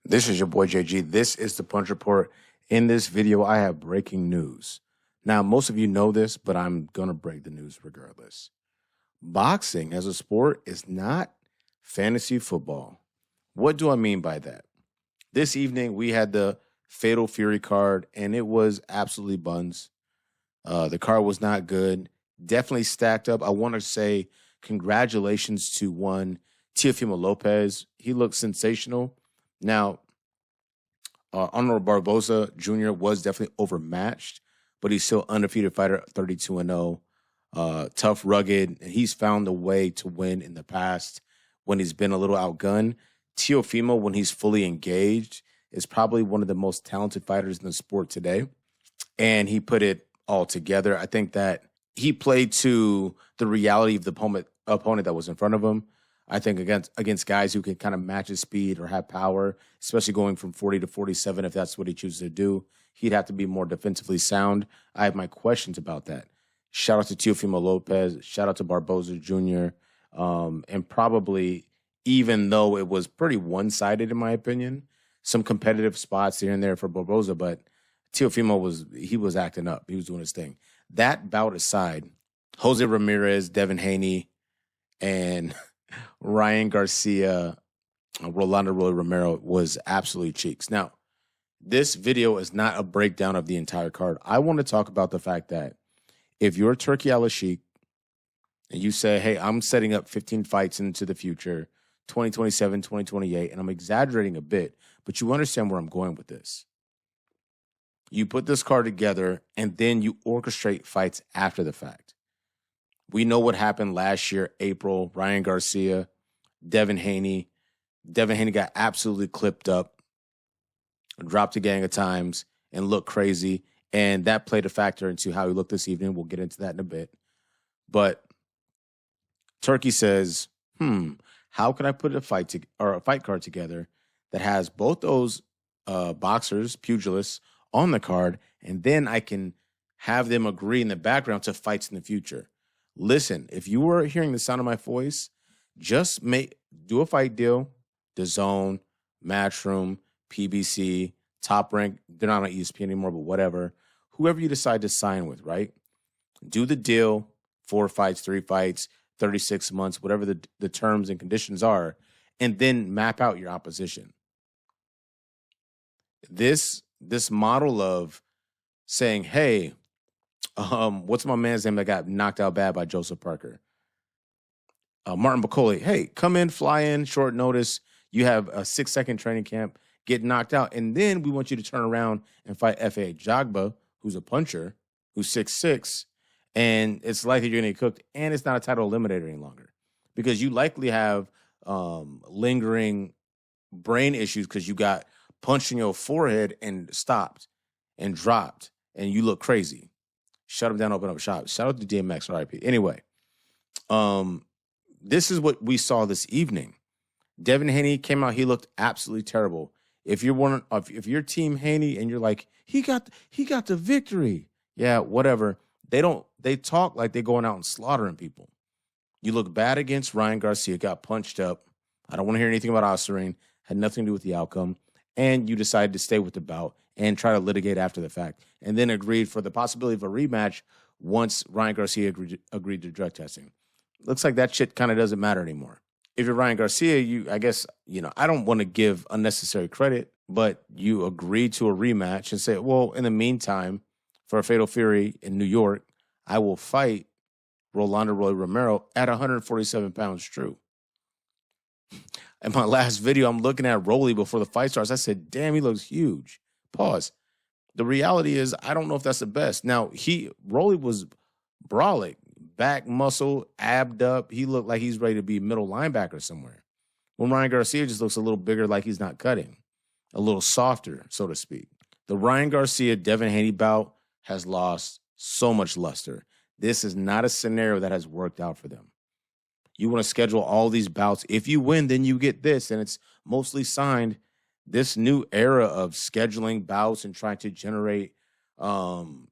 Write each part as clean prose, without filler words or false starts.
This is your boy JG. This is the Punch Report. In this video, I have breaking news. Now, most of you know this, but I'm going to break the news regardless. Boxing as a sport is not fantasy football. What do I mean by that? This evening, we had the Fatal Fury card, and it was absolutely buns. The card was not good. Definitely stacked up. I want to say congratulations to one Teofimo Lopez. He looked sensational. Now, Honorable Barboza Jr. was definitely overmatched, but he's still undefeated fighter, 32-0. Tough, rugged, and he's found a way to win in the past when he's been a little outgunned. Teofimo, when he's fully engaged, is probably one of the most talented fighters in the sport today, and he put it all together. I think that he played to the reality of the opponent that was in front of him. I think against guys who can kind of match his speed or have power, especially going from 40 to 47, if that's what he chooses to do, he'd have to be more defensively sound. I have my questions about that. Shout out to Teofimo Lopez. Shout out to Barboza Jr. And probably, even though it was pretty one-sided in my opinion, some competitive spots here and there for Barboza, but Teofimo was acting up. He was doing his thing. That bout aside, Jose Ramirez, Devin Haney, and Ryan Garcia, Rolando Romero was absolutely cheeks. Now, this video is not a breakdown of the entire card. I want to talk about the fact that if you're Turki Al-Sheikh and you say, hey, I'm setting up 15 fights into the future, 2027, 2028, and I'm exaggerating a bit, but you understand where I'm going with this. You put this card together and then you orchestrate fights after the fact. We know what happened last year, April, Ryan Garcia, Devin Haney. Devin Haney got absolutely clipped up, dropped a gang of times, and looked crazy. And that played a factor into how he looked this evening. We'll get into that in a bit. But Turki says, how can I put a fight card together that has both those boxers, pugilists, on the card, and then I can have them agree in the background to fights in the future. Listen, if you were hearing the sound of my voice, just do a fight deal, DAZN, Matchroom, PBC, Top Rank. They're not on ESPN anymore, but whatever. Whoever you decide to sign with, right? Do the deal, 4 fights, 3 fights, 36 months, whatever the terms and conditions are, and then map out your opposition. This model of saying, hey, what's my man's name that got knocked out bad by Joseph Parker? Martin Bacoli. Hey, come in, fly in, short notice. You have a 6-second training camp, get knocked out, and then we want you to turn around and fight F.A. Jagba, who's a puncher, who's 6'6", and it's likely you're going to get cooked, and it's not a title eliminator any longer because you likely have lingering brain issues because you got punched in your forehead and stopped and dropped, and you look crazy. Shut him down, open up shop. Shout out to DMX, RIP. Anyway, this is what we saw this evening. Devin Haney came out. He looked absolutely terrible. If you're Team Haney and you're like, he got the victory. Yeah, whatever. They talk like they're going out and slaughtering people. You look bad against Ryan Garcia, got punched up. I don't want to hear anything about Osirine. Had nothing to do with the outcome. And you decided to stay with the bout and try to litigate after the fact, and then agreed for the possibility of a rematch once Ryan Garcia agreed to drug testing. Looks like that shit kind of doesn't matter anymore. If you're Ryan Garcia, I guess, I don't want to give unnecessary credit, but you agreed to a rematch and say, well, in the meantime, for a Fatal Fury in New York, I will fight Rolando Romero at 147 pounds true. In my last video, I'm looking at Rolly before the fight starts. I said, damn, he looks huge. Pause. The reality is, I don't know if that's the best. Now, Rolly was brolic, back muscle, abbed up. He looked like he's ready to be middle linebacker somewhere. When Ryan Garcia just looks a little bigger, like he's not cutting, a little softer, so to speak. The Ryan Garcia Devin Haney bout has lost so much luster. This is not a scenario that has worked out for them. You want to schedule all these bouts. If you win, then you get this, and it's mostly signed. This new era of scheduling bouts and trying to generate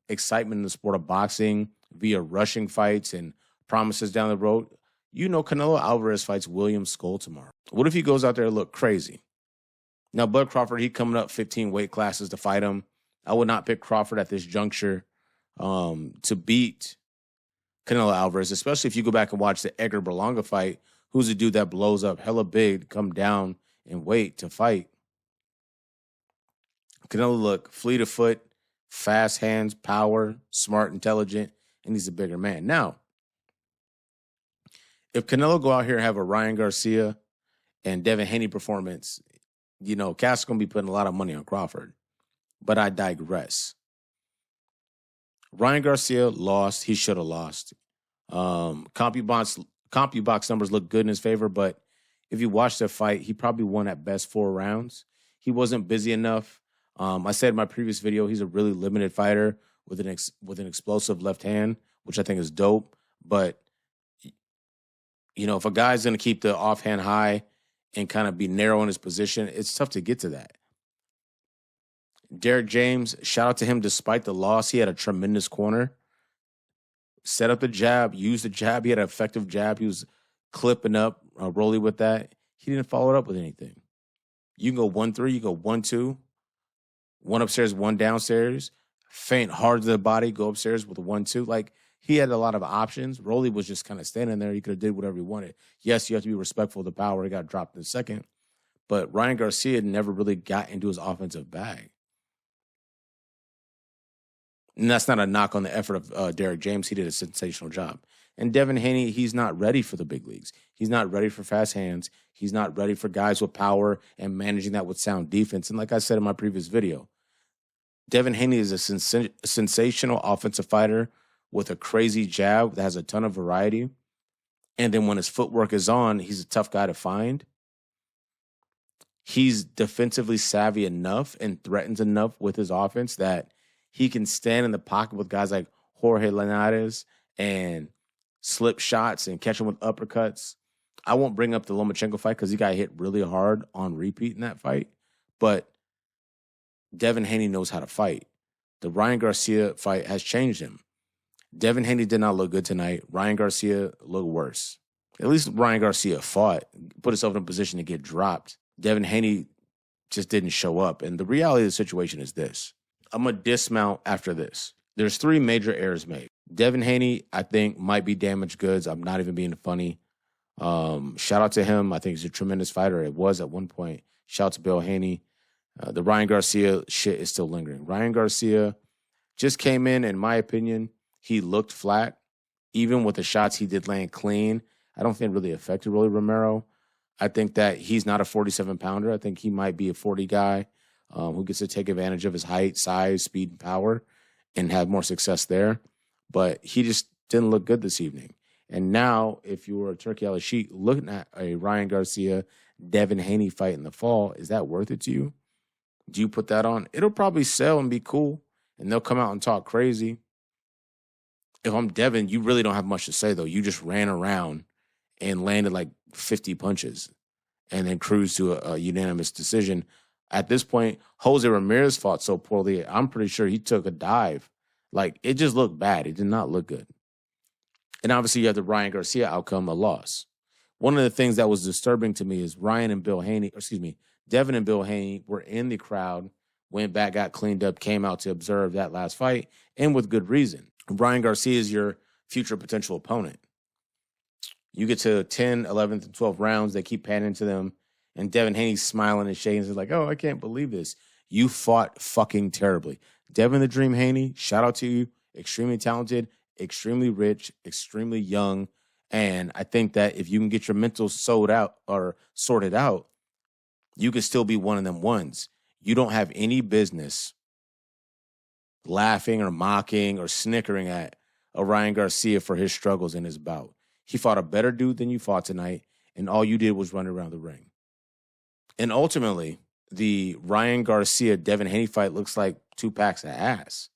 excitement in the sport of boxing via rushing fights and promises down the road. Canelo Alvarez fights William Skull tomorrow. What if he goes out there and look crazy? Now, Bud Crawford, he coming up 15 weight classes to fight him. I would not pick Crawford at this juncture to beat Canelo Alvarez, especially if you go back and watch the Edgar Berlanga fight, who's a dude that blows up hella big, come down in weight to fight. Canelo look fleet of foot, fast hands, power, smart, intelligent, and he's a bigger man. Now, if Canelo go out here and have a Ryan Garcia and Devin Haney performance, you know, Cass going to be putting a lot of money on Crawford. But I digress. Ryan Garcia lost. He should have lost. CompuBox numbers look good in his favor, but if you watch the fight, he probably won at best 4 rounds. He wasn't busy enough. I said in my previous video, he's a really limited fighter with an explosive left hand, which I think is dope. But, you know, if a guy's going to keep the offhand high and kind of be narrow in his position, it's tough to get to that. Derek James, shout out to him despite the loss. He had a tremendous corner. Set up the jab, used the jab. He had an effective jab. He was clipping up Rolly with that. He didn't follow it up with anything. You can go 1-3, you go 1-2, 1 upstairs, 1 downstairs, feint hard to the body, go upstairs with a 1-2. Like, he had a lot of options. Rolly was just kind of standing there. He could have did whatever he wanted. Yes, you have to be respectful of the power. He got dropped in a second. But Ryan Garcia never really got into his offensive bag. And that's not a knock on the effort of Derek James. He did a sensational job. And Devin Haney, he's not ready for the big leagues. He's not ready for fast hands. He's not ready for guys with power and managing that with sound defense. And like I said in my previous video, Devin Haney is a sensational offensive fighter with a crazy jab that has a ton of variety. And then when his footwork is on, he's a tough guy to find. He's defensively savvy enough and threatens enough with his offense that he can stand in the pocket with guys like Jorge Linares and slip shots and catch him with uppercuts. I won't bring up the Lomachenko fight because he got hit really hard on repeat in that fight. But Devin Haney knows how to fight. The Ryan Garcia fight has changed him. Devin Haney did not look good tonight. Ryan Garcia looked worse. At least Ryan Garcia fought, put himself in a position to get dropped. Devin Haney just didn't show up. And the reality of the situation is this. I'm going to dismount after this. There's 3 major errors made. Devin Haney, I think, might be damaged goods. I'm not even being funny. Shout out to him. I think he's a tremendous fighter. It was at one point. Shout out to Bill Haney. The Ryan Garcia shit is still lingering. Ryan Garcia just came in my opinion, he looked flat. Even with the shots he did land clean, I don't think it really affected Rolly Romero. I think that he's not a 47-pounder. I think he might be a 40 guy who gets to take advantage of his height, size, speed, and power and have more success there. But he just didn't look good this evening. And now, if you were a Turkey Alley Sheik looking at a Ryan Garcia, Devin Haney fight in the fall, is that worth it to you? Do you put that on? It'll probably sell and be cool, and they'll come out and talk crazy. If I'm Devin, you really don't have much to say, though. You just ran around and landed like 50 punches and then cruised to a unanimous decision. At this point, Jose Ramirez fought so poorly, I'm pretty sure he took a dive. Like, it just looked bad. It did not look good. And obviously, you have the Ryan Garcia outcome, a loss. One of the things that was disturbing to me is Devin and Bill Haney were in the crowd, went back, got cleaned up, came out to observe that last fight, and with good reason. Ryan Garcia is your future potential opponent. You get to 10, 11th, and 12th rounds, they keep panning to them, and Devin Haney's smiling and shaking. He's like, oh, I can't believe this. You fought fucking terribly. Devin the Dream Haney, shout out to you. Extremely talented, extremely rich, extremely young. And I think that if you can get your mental sorted out, you can still be one of them ones. You don't have any business laughing or mocking or snickering at a Ryan Garcia for his struggles in his bout. He fought a better dude than you fought tonight, and all you did was run around the ring. And ultimately, the Ryan Garcia-Devin Haney fight looks like 2 packs of ass.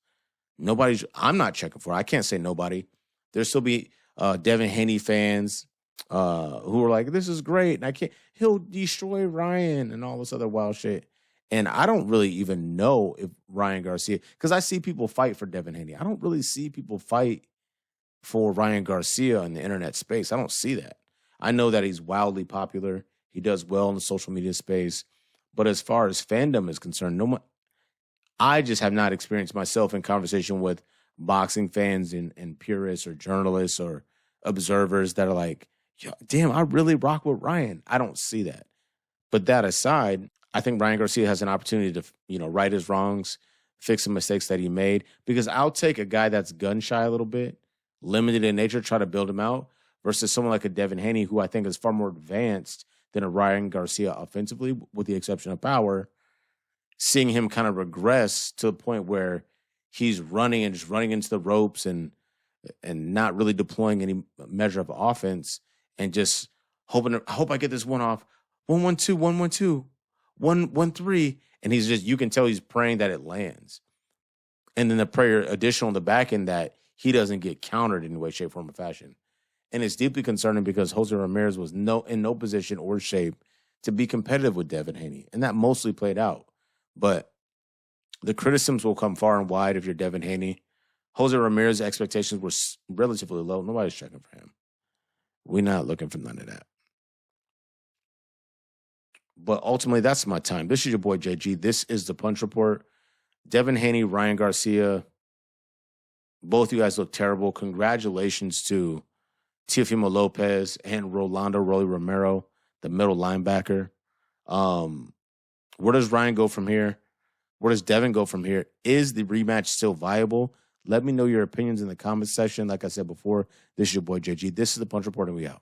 I'm not checking for it. I can't say nobody. There'll still be Devin Haney fans who are like, this is great, and he'll destroy Ryan and all this other wild shit. And I don't really even know if Ryan Garcia, because I see people fight for Devin Haney. I don't really see people fight for Ryan Garcia in the internet space. I don't see that. I know that he's wildly popular. He does well in the social media space. But as far as fandom is concerned, no one, I just have not experienced myself in conversation with boxing fans and purists or journalists or observers that are like, "Yo, damn, I really rock with Ryan." I don't see that. But that aside, I think Ryan Garcia has an opportunity to, right his wrongs, fix the mistakes that he made. Because I'll take a guy that's gun shy a little bit, limited in nature, try to build him out, versus someone like a Devin Haney, who I think is far more advanced than a Ryan Garcia offensively, with the exception of power. Seeing him kind of regress to the point where he's running and just running into the ropes and not really deploying any measure of offense and just hoping, I hope I get this one off. 1-1-2, 1-1-2, 1-1-3. And he's just, you can tell he's praying that it lands. And then the prayer additional on the back end that he doesn't get countered in any way, shape, form, or fashion. And it's deeply concerning because Jose Ramirez was in no position or shape to be competitive with Devin Haney. And that mostly played out. But the criticisms will come far and wide if you're Devin Haney. Jose Ramirez's expectations were relatively low. Nobody's checking for him. We're not looking for none of that. But ultimately, that's my time. This is your boy, JG. This is the Punch Report. Devin Haney, Ryan Garcia, both you guys look terrible. Congratulations to Teofimo Lopez and Rolando Romero, the middle linebacker. Where does Ryan go from here? Where does Devin go from here? Is the rematch still viable? Let me know your opinions in the comments section. Like I said before, this is your boy, JG. This is the Punch Report, and we out.